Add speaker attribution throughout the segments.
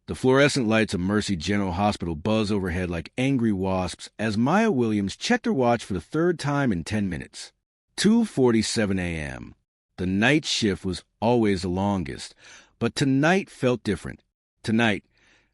Speaker 1: The fluorescent lights of Mercy General Hospital buzz overhead like angry wasps as Maya Williams checked her watch for the third time in 10 minutes. 2:47 a.m. The night shift was always the longest, but tonight felt different. Tonight,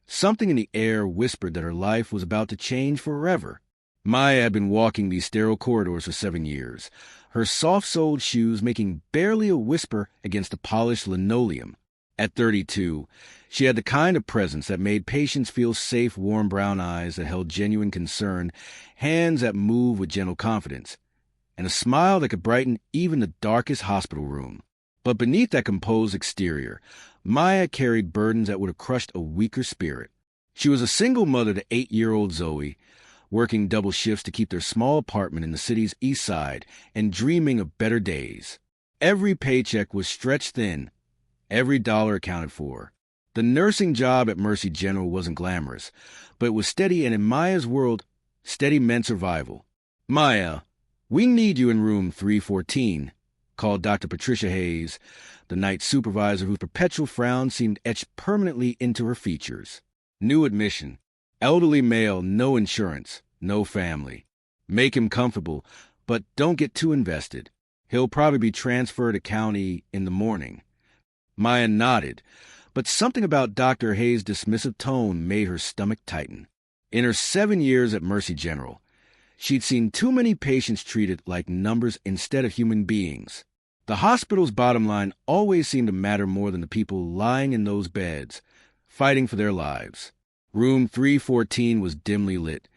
Speaker 1: something in the air whispered that her life was about to change forever. Maya had been walking these sterile corridors for 7 years, her soft-soled shoes making barely a whisper against the polished linoleum. At 32, she had the kind of presence that made patients feel safe, warm brown eyes that held genuine concern, hands that moved with gentle confidence, and a smile that could brighten even the darkest hospital room. But beneath that composed exterior, Maya carried burdens that would have crushed a weaker spirit. She was a single mother to 8-year-old Zoe, working double shifts to keep their small apartment in the city's east side and dreaming of better days. Every paycheck was stretched thin, every dollar accounted for. The nursing job at Mercy General wasn't glamorous, but it was steady, and in Maya's world, steady meant survival. "Maya, we need you in room 314, called Dr. Patricia Hayes, the night supervisor whose perpetual frown seemed etched permanently into her features. New admission. Elderly male, no insurance, no family. Make him comfortable, but don't get too invested. He'll probably be transferred to county in the morning." Maya nodded, but something about Dr. Hayes' dismissive tone made her stomach tighten. In her 7 years at Mercy General, she'd seen too many patients treated like numbers instead of human beings. The hospital's bottom line always seemed to matter more than the people lying in those beds, fighting for their lives. Room 314 was dimly lit,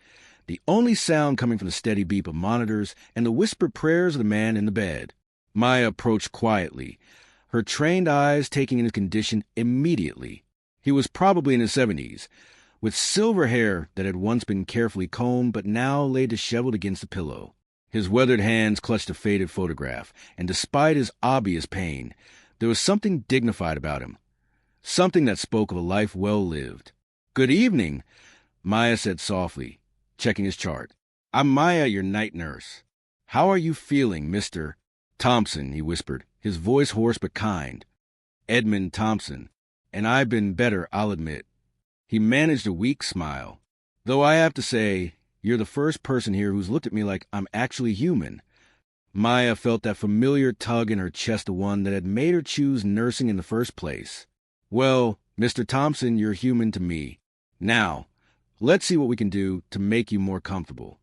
Speaker 1: the only sound coming from the steady beep of monitors and the whispered prayers of the man in the bed. Maya approached quietly, her trained eyes taking in his condition immediately. He was probably in his 70s, with silver hair that had once been carefully combed but now lay disheveled against the pillow. His weathered hands clutched a faded photograph, and despite his obvious pain, there was something dignified about him, something that spoke of a life well lived. "Good evening," Maya said softly, checking his chart. "I'm Maya, your night nurse. How are you feeling, Mr. Thompson?" he whispered, his voice hoarse but kind. "Edmund Thompson. And I've been better, I'll admit." He managed a weak smile. "Though I have to say, you're the first person here who's looked at me like I'm actually human." Maya felt that familiar tug in her chest, the one that had made her choose nursing in the first place. "Well, Mr. Thompson, you're human to me. Now, let's see what we can do to make you more comfortable."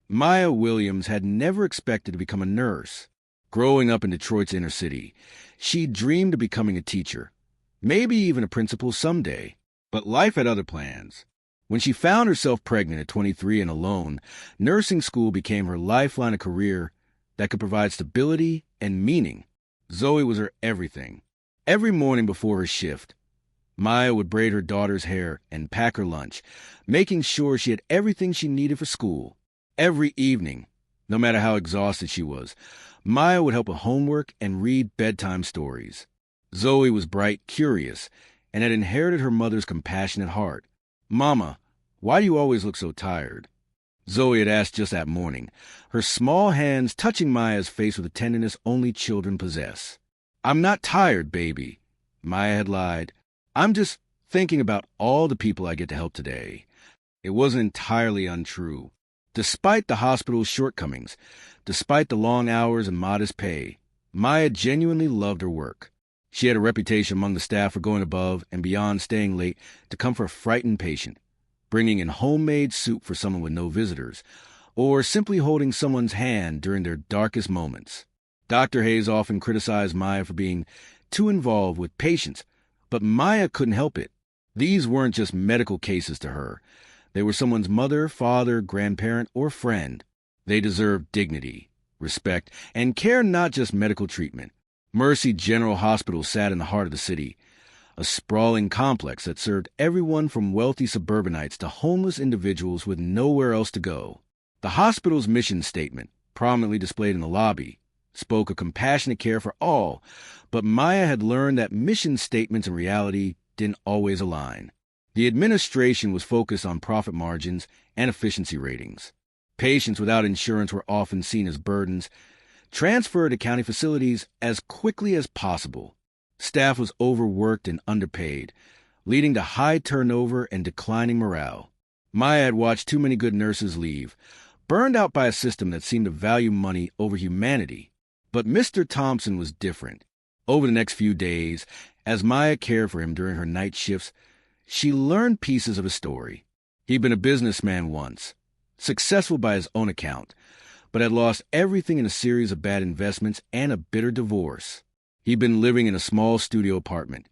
Speaker 1: Maya Williams had never expected to become a nurse. Growing up in Detroit's inner city, she dreamed of becoming a teacher, maybe even a principal someday. But life had other plans. When she found herself pregnant at 23 and alone, nursing school became her lifeline, a career that could provide stability and meaning. Zoe was her everything. Every morning before her shift, Maya would braid her daughter's hair and pack her lunch, making sure she had everything she needed for school. Every evening, no matter how exhausted she was, Maya would help with homework and read bedtime stories. Zoe was bright, curious, and had inherited her mother's compassionate heart. "Mama, why do you always look so tired?" Zoe had asked just that morning, her small hands touching Maya's face with the tenderness only children possess. "I'm not tired, baby," Maya had lied. "I'm just thinking about all the people I get to help today." It wasn't entirely untrue. Despite the hospital's shortcomings, despite the long hours and modest pay, Maya genuinely loved her work. She had a reputation among the staff for going above and beyond, staying late to comfort a frightened patient, bringing in homemade soup for someone with no visitors, or simply holding someone's hand during their darkest moments. Dr. Hayes often criticized Maya for being too involved with patients, but Maya couldn't help it. These weren't just medical cases to her. They were someone's mother, father, grandparent, or friend. They deserved dignity, respect, and care, not just medical treatment. Mercy General Hospital sat in the heart of the city, a sprawling complex that served everyone from wealthy suburbanites to homeless individuals with nowhere else to go. The hospital's mission statement, prominently displayed in the lobby, spoke of compassionate care for all, but Maya had learned that mission statements and reality didn't always align. The administration was focused on profit margins and efficiency ratings. Patients without insurance were often seen as burdens, transferred to county facilities as quickly as possible. Staff was overworked and underpaid. leading to high turnover and declining morale. Maya had watched too many good nurses leave, burned out by a system that seemed to value money over humanity. But Mr. Thompson was different. Over the next few days, as Maya cared for him during her night shifts, she learned pieces of his story. He'd been a businessman once, successful by his own account, but had lost everything in a series of bad investments and a bitter divorce. He'd been living in a small studio apartment,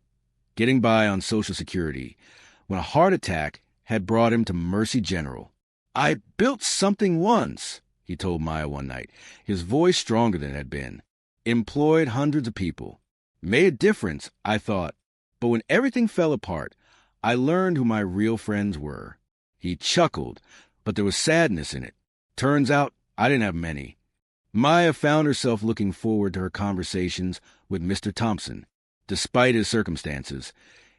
Speaker 1: getting by on Social Security, when a heart attack had brought him to Mercy General. "I built something once," he told Maya one night, his voice stronger than it had been. "Employed hundreds of people. Made a difference, I thought. But when everything fell apart, I learned who my real friends were." He chuckled, but there was sadness in it. Turns out, I didn't have many. Maya found herself looking forward to her conversations with Mr. Thompson. Despite his circumstances,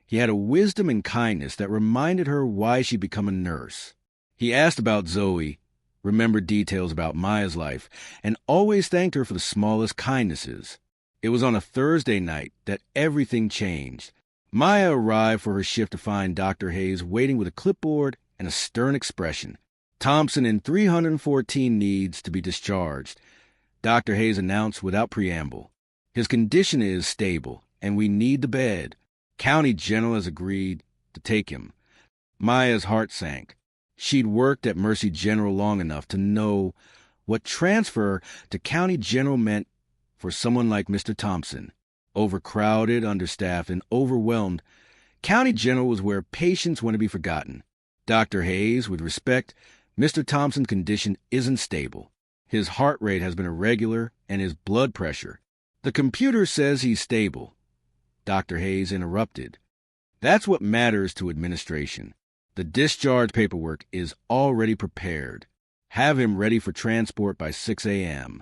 Speaker 1: he had a wisdom and kindness that reminded her why she'd become a nurse. He asked about Zoe, remembered details about Maya's life, and always thanked her for the smallest kindnesses. It was on a Thursday night that everything changed. Maya arrived for her shift to find Dr. Hayes waiting with a clipboard and a stern expression. "Thompson in 314 needs to be discharged," Dr. Hayes announced without preamble. "His condition is stable, and we need the bed. County General has agreed to take him." Maya's heart sank. She'd worked at Mercy General long enough to know what transfer to County General meant for someone like Mr. Thompson. Overcrowded, understaffed, and overwhelmed, County General was where patients want to be forgotten. "Dr. Hayes, with respect, Mr. Thompson's condition isn't stable. His heart rate has been irregular and his blood pressure." "The computer says he's stable," Dr. Hayes interrupted. "That's what matters to administration. The discharge paperwork is already prepared. Have him ready for transport by 6 a.m.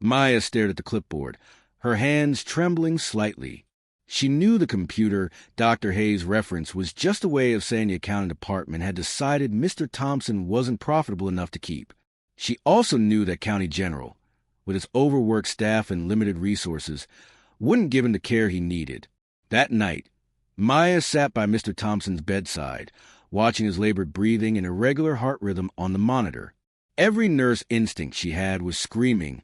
Speaker 1: Maya stared at the clipboard, her hands trembling slightly. She knew the computer Dr. Hayes referenced was just a way of saying the accounting department had decided Mr. Thompson wasn't profitable enough to keep. She also knew that County General, with its overworked staff and limited resources, wouldn't give him the care he needed. That night, Maya sat by Mr. Thompson's bedside, watching his labored breathing and irregular heart rhythm on the monitor. Every nurse instinct she had was screaming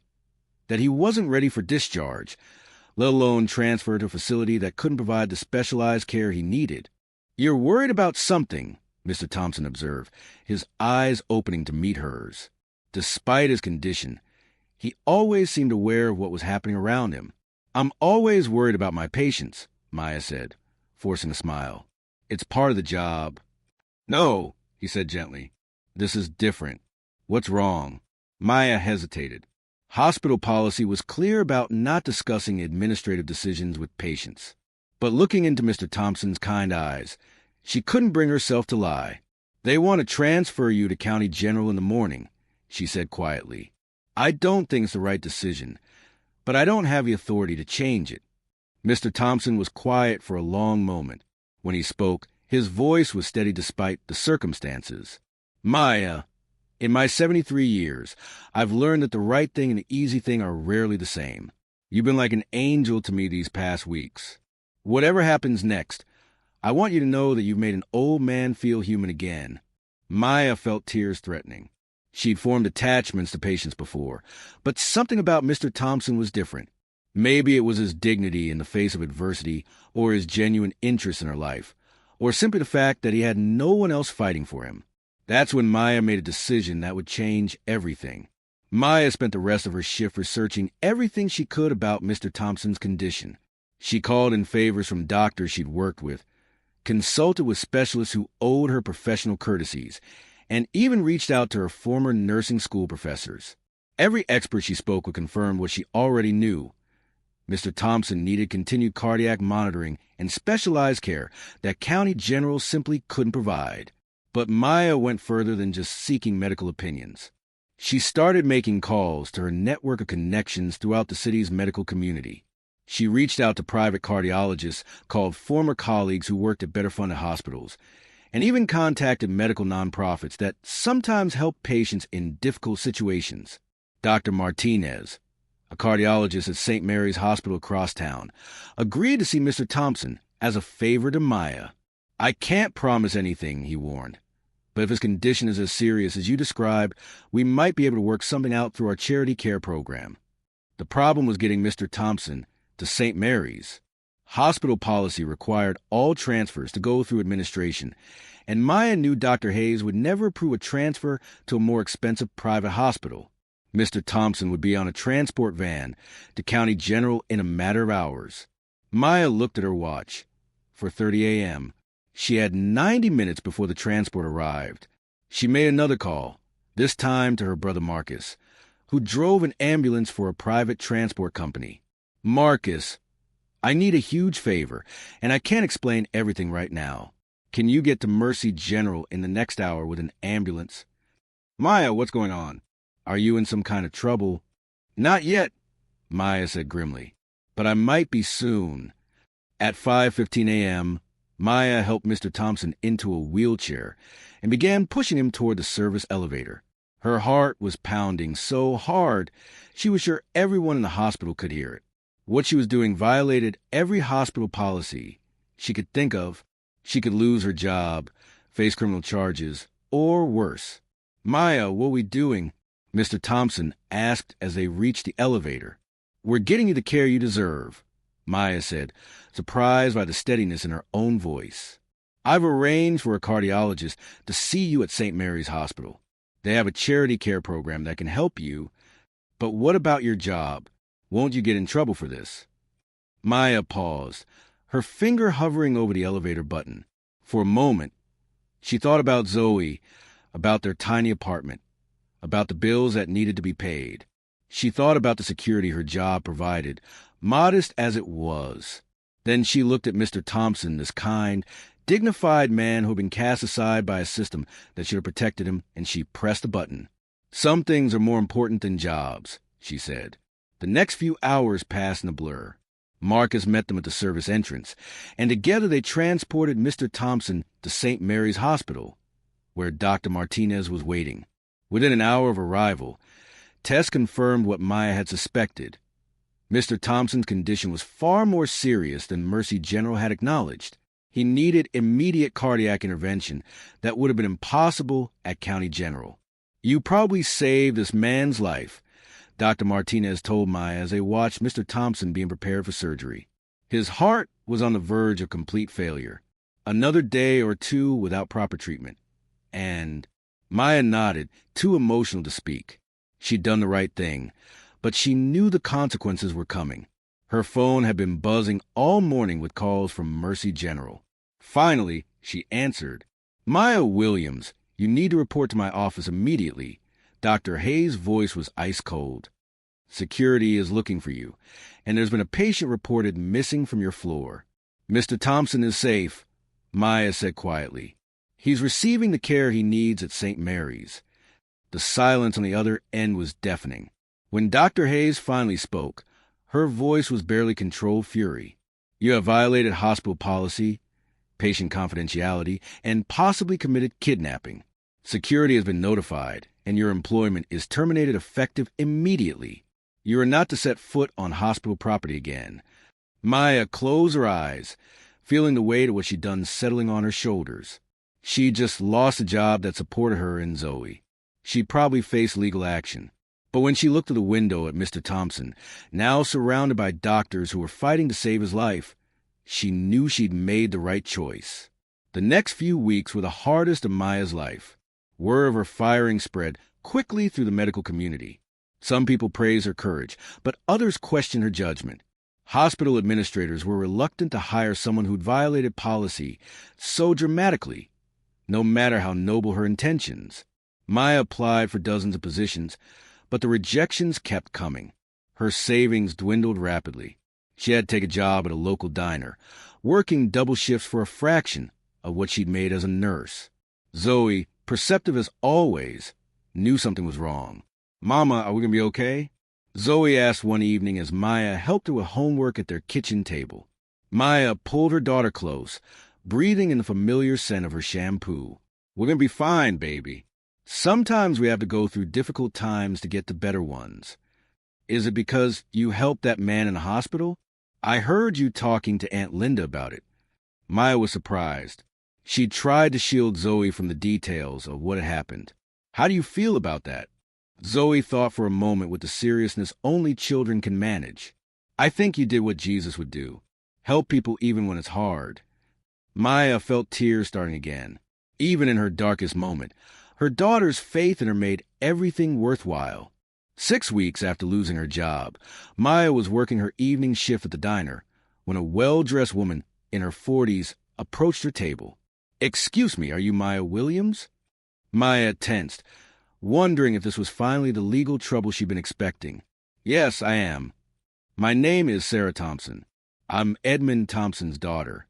Speaker 1: that he wasn't ready for discharge, let alone transfer to a facility that couldn't provide the specialized care he needed. "You're worried about something," Mr. Thompson observed, his eyes opening to meet hers. Despite his condition, he always seemed aware of what was happening around him. "I'm always worried about my patients," Maya said, forcing a smile. "It's part of the job." "No," he said gently. "This is different. What's wrong?" Maya hesitated. Hospital policy was clear about not discussing administrative decisions with patients. But looking into Mr. Thompson's kind eyes, she couldn't bring herself to lie. "They want to transfer you to County General in the morning," she said quietly. "I don't think it's the right decision, but I don't have the authority to change it." Mr. Thompson was quiet for a long moment. When he spoke, his voice was steady despite the circumstances. "Maya, in my 73 years, I've learned that the right thing and the easy thing are rarely the same. You've been like an angel to me these past weeks. Whatever happens next, I want you to know that you've made an old man feel human again." Maya felt tears threatening. She'd formed attachments to patients before, but something about Mr. Thompson was different. Maybe it was his dignity in the face of adversity, or his genuine interest in her life, or simply the fact that he had no one else fighting for him. That's when Maya made a decision that would change everything. Maya spent the rest of her shift researching everything she could about Mr. Thompson's condition. She called in favors from doctors she'd worked with, consulted with specialists who owed her professional courtesies, and even reached out to her former nursing school professors. Every expert she spoke with confirmed what she already knew. Mr. Thompson needed continued cardiac monitoring and specialized care that County General simply couldn't provide. But Maya went further than just seeking medical opinions. She started making calls to her network of connections throughout the city's medical community. She reached out to private cardiologists, called former colleagues who worked at better-funded hospitals, and even contacted medical nonprofits that sometimes help patients in difficult situations. Dr. Martinez, a cardiologist at St. Mary's Hospital across town, agreed to see Mr. Thompson as a favor to Maya. I can't promise anything, he warned. But if his condition is as serious as you described, we might be able to work something out through our charity care program. The problem was getting Mr. Thompson to St. Mary's. Hospital policy required all transfers to go through administration, and Maya knew Dr. Hayes would never approve a transfer to a more expensive private hospital. Mr. Thompson would be on a transport van to County General in a matter of hours. Maya looked at her watch. 4:30 a.m. She had 90 minutes before the transport arrived. She made another call, this time to her brother Marcus, who drove an ambulance for a private transport company. Marcus, I need a huge favor, and I can't explain everything right now. Can you get to Mercy General in the next hour with an ambulance? Maya, what's going on? Are you in some kind of trouble? Not yet, Maya said grimly, but I might be soon. At 5:15 a.m., Maya helped Mr. Thompson into a wheelchair and began pushing him toward the service elevator. Her heart was pounding so hard, she was sure everyone in the hospital could hear it. What she was doing violated every hospital policy she could think of. She could lose her job, face criminal charges, or worse. Maya, what are we doing? Mr. Thompson asked as they reached the elevator. We're getting you the care you deserve, Maya said, surprised by the steadiness in her own voice. I've arranged for a cardiologist to see you at St. Mary's Hospital. They have a charity care program that can help you. But what about your job? Won't you get in trouble for this? Maya paused, her finger hovering over the elevator button. For a moment, she thought about Zoe, about their tiny apartment, about the bills that needed to be paid. She thought about the security her job provided, modest as it was. Then she looked at Mr. Thompson, this kind, dignified man who had been cast aside by a system that should have protected him, and she pressed the button. Some things are more important than jobs, she said. The next few hours passed in a blur. Marcus met them at the service entrance, and together they transported Mr. Thompson to St. Mary's Hospital, where Dr. Martinez was waiting. Within an hour of arrival, tests confirmed what Maya had suspected. Mr. Thompson's condition was far more serious than Mercy General had acknowledged. He needed immediate cardiac intervention that would have been impossible at County General. You probably saved this man's life, Dr. Martinez told Maya as they watched Mr. Thompson being prepared for surgery. His heart was on the verge of complete failure. Another day or two without proper treatment. And Maya nodded, too emotional to speak. She'd done the right thing, but she knew the consequences were coming. Her phone had been buzzing all morning with calls from Mercy General. Finally, she answered. Maya Williams, you need to report to my office immediately. Dr. Hayes' voice was ice cold. Security is looking for you, and there's been a patient reported missing from your floor. Mr. Thompson is safe, Maya said quietly. He's receiving the care he needs at St. Mary's. The silence on the other end was deafening. When Dr. Hayes finally spoke, her voice was barely controlled fury. You have violated hospital policy, patient confidentiality, and possibly committed kidnapping. Security has been notified, and your employment is terminated effective immediately. You are not to set foot on hospital property again. Maya closed her eyes, feeling the weight of what she'd done settling on her shoulders. She just lost a job that supported her and Zoe. She'd probably face legal action. But when she looked through the window at Mr. Thompson, now surrounded by doctors who were fighting to save his life, she knew she'd made the right choice. The next few weeks were the hardest of Maya's life. Word of her firing spread quickly through the medical community. Some people praised her courage, but others questioned her judgment. Hospital administrators were reluctant to hire someone who'd violated policy so dramatically, no matter how noble her intentions. Maya applied for dozens of positions, but the rejections kept coming. Her savings dwindled rapidly. She had to take a job at a local diner, working double shifts for a fraction of what she'd made as a nurse. Zoe, perceptive as always, knew something was wrong. Mama, are we going to be okay? Zoe asked one evening as Maya helped her with homework at their kitchen table. Maya pulled her daughter close, breathing in the familiar scent of her shampoo. We're going to be fine, baby. Sometimes we have to go through difficult times to get to better ones. Is it because you helped that man in the hospital? I heard you talking to Aunt Linda about it. Maya was surprised. She tried to shield Zoe from the details of what had happened. How do you feel about that? Zoe thought for a moment with the seriousness only children can manage. I think you did what Jesus would do. Help people even when it's hard. Maya felt tears starting again. Even in her darkest moment, her daughter's faith in her made everything worthwhile. 6 weeks after losing her job, Maya was working her evening shift at the diner when a well-dressed woman in her 40s approached her table. "Excuse me, are you Maya Williams?" Maya tensed, wondering if this was finally the legal trouble she'd been expecting. "Yes, I am. My name is Sarah Thompson. I'm Edmund Thompson's daughter."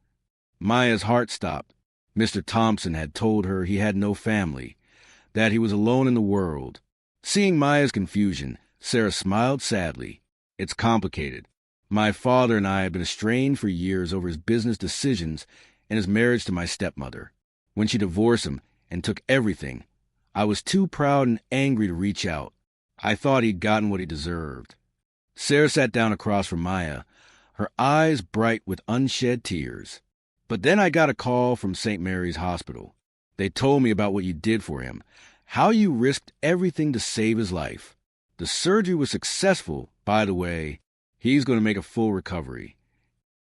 Speaker 1: Maya's heart stopped. Mr. Thompson had told her he had no family, that he was alone in the world. Seeing Maya's confusion, Sarah smiled sadly. "It's complicated. My father and I have been estranged for years over his business decisions and his marriage to my stepmother. When she divorced him and took everything, I was too proud and angry to reach out. I thought he'd gotten what he deserved." Sarah sat down across from Maya, her eyes bright with unshed tears. "But then I got a call from St. Mary's Hospital. They told me about what you did for him, how you risked everything to save his life. The surgery was successful, by the way. He's going to make a full recovery."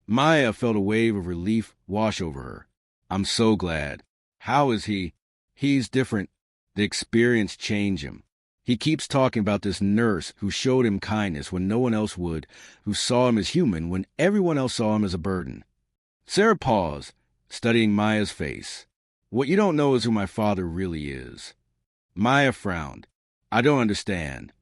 Speaker 1: Maya felt a wave of relief wash over her. "I'm so glad. How is he?" "He's different. The experience changed him. He keeps talking about this nurse who showed him kindness when no one else would, who saw him as human when everyone else saw him as a burden." Sarah paused, studying Maya's face. "What you don't know is who my father really is." Maya frowned. "I don't understand."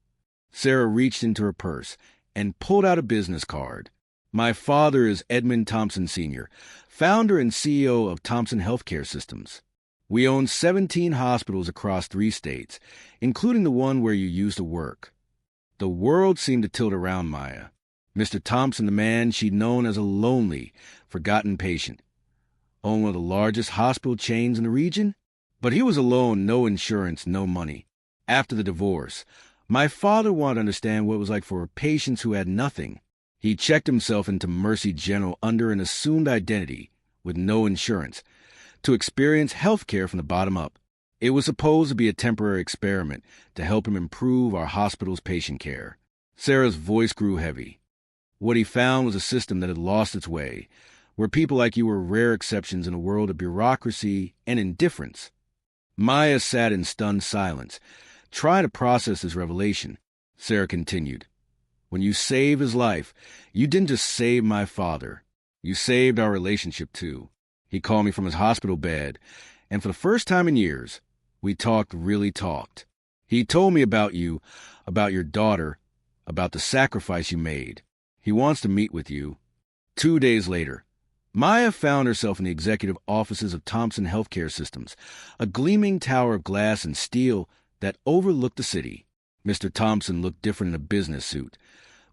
Speaker 1: Sarah reached into her purse and pulled out a business card. "My father is Edmund Thompson Sr., founder and CEO of Thompson Healthcare Systems. We own 17 hospitals across 3 states, including the one where you used to work." The world seemed to tilt around Maya. Mr. Thompson, the man she'd known as a lonely, forgotten patient, owned one of the largest hospital chains in the region? But he was alone, no insurance, no money. After the divorce, my father wanted to understand what it was like for patients who had nothing. He checked himself into Mercy General under an assumed identity, with no insurance, to experience health care from the bottom up. It was supposed to be a temporary experiment to help him improve our hospital's patient care. Sarah's voice grew heavy. What he found was a system that had lost its way, where people like you were rare exceptions in a world of bureaucracy and indifference. Maya sat in stunned silence, trying to process this revelation. Sarah continued, "When you saved his life, you didn't just save my father. You saved our relationship, too. He called me from his hospital bed, and for the first time in years, we really talked. He told me about you, about your daughter, about the sacrifice you made. He wants to meet with you." 2 days later, Maya found herself in the executive offices of Thompson Healthcare Systems, a gleaming tower of glass and steel that overlooked the city. Mr. Thompson looked different in a business suit,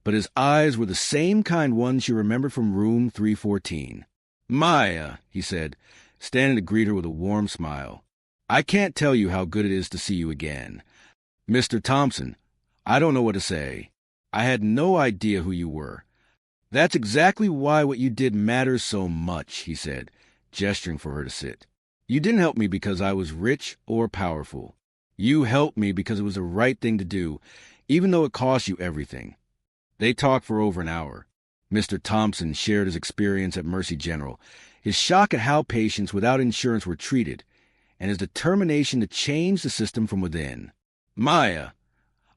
Speaker 1: but his eyes were the same kind ones she remembered from room 314. "Maya," he said, standing to greet her with a warm smile. "I can't tell you how good it is to see you again." "Mr. Thompson, I don't know what to say. I had no idea who you were." "That's exactly why what you did matters so much," he said, gesturing for her to sit. "You didn't help me because I was rich or powerful. You helped me because it was the right thing to do, even though it cost you everything." They talked for over an hour. Mr. Thompson shared his experience at Mercy General, his shock at how patients without insurance were treated, and his determination to change the system from within. "Maya,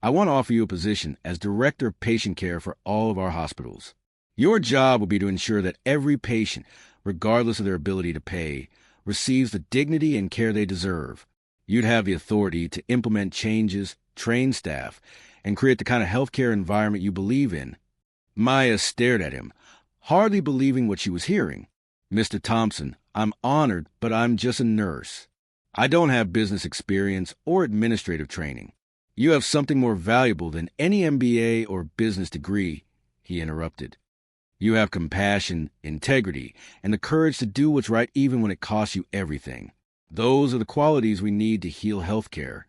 Speaker 1: I want to offer you a position as Director of Patient Care for all of our hospitals. Your job will be to ensure that every patient, regardless of their ability to pay, receives the dignity and care they deserve. You'd have the authority to implement changes, train staff, and create the kind of healthcare environment you believe in." Maya stared at him, hardly believing what she was hearing. "Mr. Thompson, I'm honored, but I'm just a nurse. I don't have business experience or administrative training." "You have something more valuable than any MBA or business degree," he interrupted. "You have compassion, integrity, and the courage to do what's right even when it costs you everything. Those are the qualities we need to heal healthcare."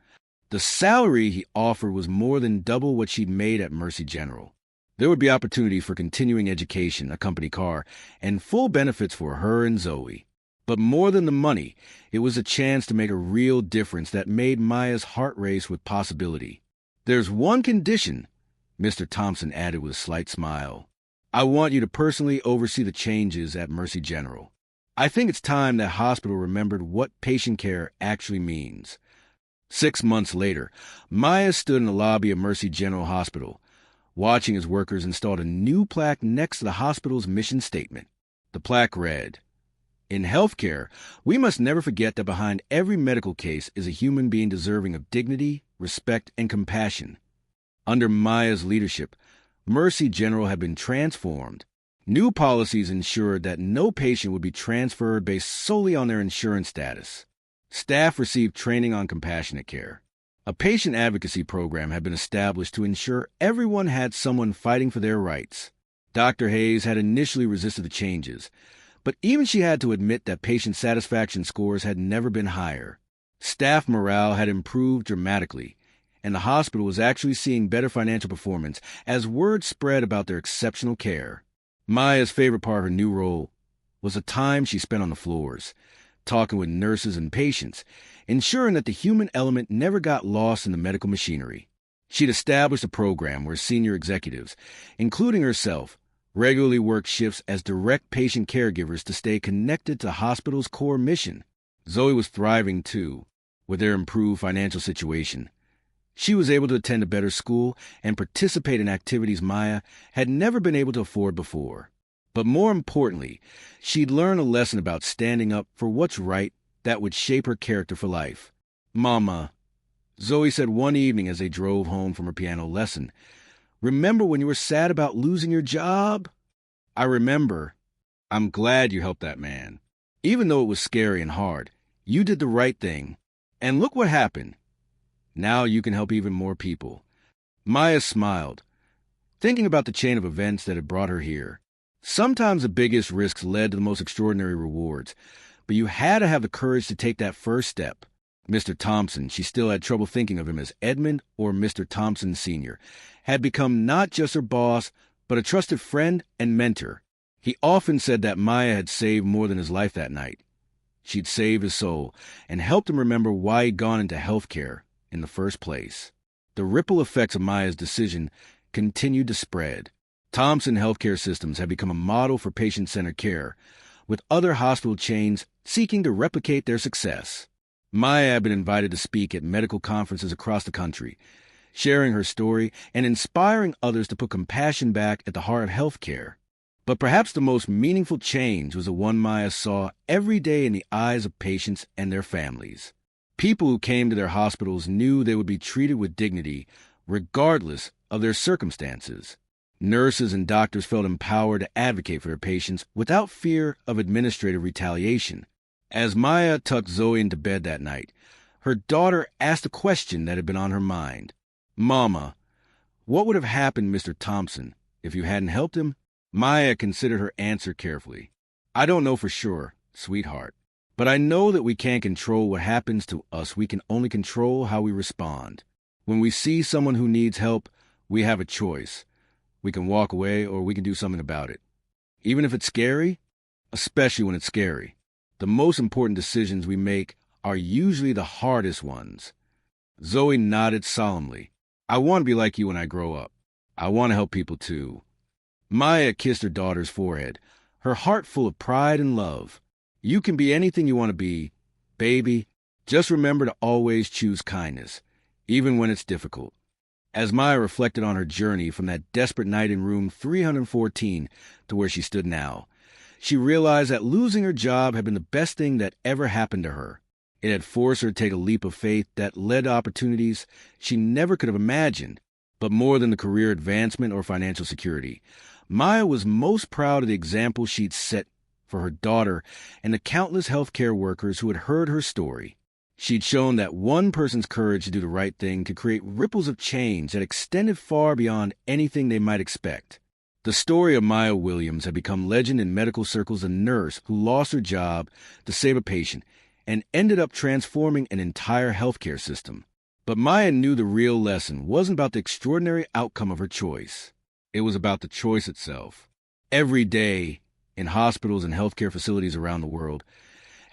Speaker 1: The salary he offered was more than double what she'd made at Mercy General. There would be opportunity for continuing education, a company car, and full benefits for her and Zoe. But more than the money, it was a chance to make a real difference that made Maya's heart race with possibility. "There's one condition," Mr. Thompson added with a slight smile. "I want you to personally oversee the changes at Mercy General. I think it's time that hospital remembered what patient care actually means." 6 months later, Maya stood in the lobby of Mercy General Hospital, watching as workers installed a new plaque next to the hospital's mission statement. The plaque read, "In healthcare, we must never forget that behind every medical case is a human being deserving of dignity, respect, and compassion." Under Maya's leadership, Mercy General had been transformed. New policies ensured that no patient would be transferred based solely on their insurance status. Staff received training on compassionate care. A patient advocacy program had been established to ensure everyone had someone fighting for their rights. Dr. Hayes had initially resisted the changes, but even she had to admit that patient satisfaction scores had never been higher. Staff morale had improved dramatically, and the hospital was actually seeing better financial performance as word spread about their exceptional care. Maya's favorite part of her new role was the time she spent on the floors, talking with nurses and patients, ensuring that the human element never got lost in the medical machinery. She'd established a program where senior executives, including herself, regularly worked shifts as direct patient caregivers to stay connected to the hospital's core mission. Zoe was thriving, too, with their improved financial situation. She was able to attend a better school and participate in activities Maya had never been able to afford before. But more importantly, she'd learned a lesson about standing up for what's right that would shape her character for life. "Mama," Zoe said one evening as they drove home from her piano lesson, "remember when you were sad about losing your job?" "I remember. I'm glad you helped that man. Even though it was scary and hard, you did the right thing. And look what happened. Now you can help even more people." Maya smiled, thinking about the chain of events that had brought her here. Sometimes the biggest risks led to the most extraordinary rewards, but you had to have the courage to take that first step. Mr. Thompson, she still had trouble thinking of him as Edmund or Mr. Thompson Sr., had become not just her boss, but a trusted friend and mentor. He often said that Maya had saved more than his life that night. She'd saved his soul and helped him remember why he'd gone into healthcare in the first place. The ripple effects of Maya's decision continued to spread. Thompson Healthcare Systems had become a model for patient-centered care, with other hospital chains seeking to replicate their success. Maya had been invited to speak at medical conferences across the country, sharing her story and inspiring others to put compassion back at the heart of healthcare. But perhaps the most meaningful change was the one Maya saw every day in the eyes of patients and their families. People who came to their hospitals knew they would be treated with dignity, regardless of their circumstances. Nurses and doctors felt empowered to advocate for their patients without fear of administrative retaliation. As Maya tucked Zoe into bed that night, her daughter asked a question that had been on her mind. "Mama, what would have happened, Mr. Thompson, if you hadn't helped him?" Maya considered her answer carefully. "I don't know for sure, sweetheart, but I know that we can't control what happens to us. We can only control how we respond. When we see someone who needs help, we have a choice. We can walk away or we can do something about it. Even if it's scary, especially when it's scary. The most important decisions we make are usually the hardest ones." Zoe nodded solemnly. "I want to be like you when I grow up. I want to help people too." Maya kissed her daughter's forehead, her heart full of pride and love. "You can be anything you want to be, baby. Just remember to always choose kindness, even when it's difficult." As Maya reflected on her journey from that desperate night in room 314 to where she stood now, she realized that losing her job had been the best thing that ever happened to her. It had forced her to take a leap of faith that led to opportunities she never could have imagined. But more than the career advancement or financial security, Maya was most proud of the example she'd set for her daughter and the countless healthcare workers who had heard her story. She'd shown that one person's courage to do the right thing could create ripples of change that extended far beyond anything they might expect. The story of Maya Williams had become legend in medical circles, a nurse who lost her job to save a patient and ended up transforming an entire healthcare system. But Maya knew the real lesson wasn't about the extraordinary outcome of her choice. It was about the choice itself. Every day, in hospitals and healthcare facilities around the world,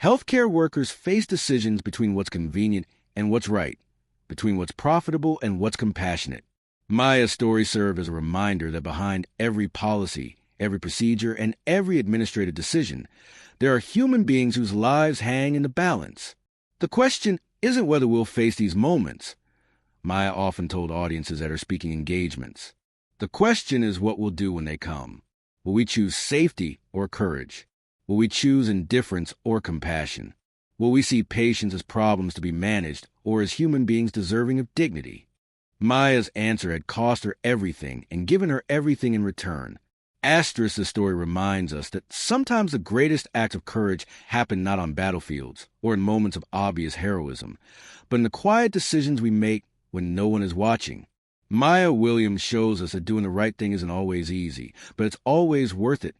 Speaker 1: Healthcare workers face decisions between what's convenient and what's right, between what's profitable and what's compassionate. Maya's story served as a reminder that behind every policy, every procedure, and every administrative decision, there are human beings whose lives hang in the balance. The question isn't whether we'll face these moments, Maya often told audiences at her speaking engagements. The question is what we'll do when they come. Will we choose safety or courage? Will we choose indifference or compassion? Will we see patients as problems to be managed or as human beings deserving of dignity? Maya's answer had cost her everything and given her everything in return. The story reminds us that sometimes the greatest acts of courage happen not on battlefields or in moments of obvious heroism, but in the quiet decisions we make when no one is watching. Maya Williams shows us that doing the right thing isn't always easy, but it's always worth it.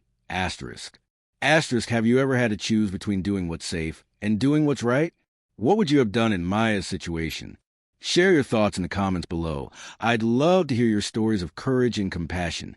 Speaker 1: Have you ever had to choose between doing what's safe and doing what's right? What would you have done in Maya's situation? Share your thoughts in the comments below. I'd love to hear your stories of courage and compassion.